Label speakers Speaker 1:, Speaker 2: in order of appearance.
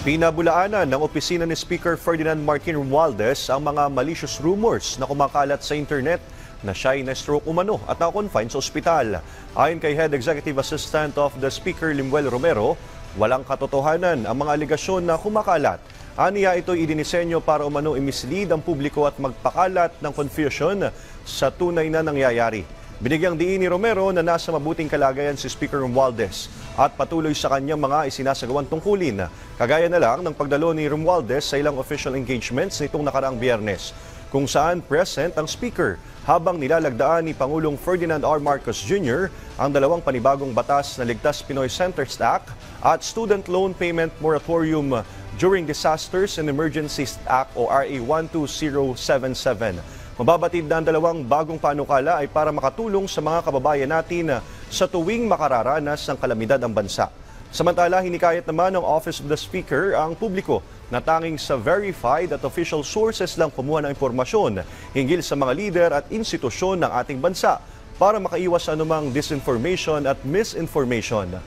Speaker 1: Pinabulaanan ng opisina ni Speaker Ferdinand Martin Romualdez ang mga malicious rumors na kumakalat sa internet na siya ay na-stroke umano at na-confine sa ospital. Ayon kay Head Executive Assistant of the Speaker Limuel Romero, walang katotohanan ang mga aligasyon na kumakalat. Aniya ito'y idinisenyo para umano i-mislead ang publiko at magpakalat ng confusion sa tunay na nangyayari. Binigyang diin ni Romero na nasa mabuting kalagayan si Speaker Romualdez at patuloy sa kanyang mga isinasagawang tungkulin. Kagaya na lang ng pagdalo ni Romualdez sa ilang official engagements nitong nakaraang Biyernes, kung saan present ang Speaker habang nilalagdaan ni Pangulong Ferdinand R. Marcos Jr. ang dalawang panibagong batas na Ligtas Pinoy Centers Act at Student Loan Payment Moratorium During Disasters and Emergencies Act o RA 12077. Mababatid na ang dalawang bagong panukala ay para makatulong sa mga kababayan natin sa tuwing makararanas ng kalamidad ang bansa. Samantala, hinikayat naman ng Office of the Speaker ang publiko na tanging sa verified at official sources lang kumuha ng impormasyon hinggil sa mga lider at institusyon ng ating bansa para makaiwas sa anumang disinformation at misinformation.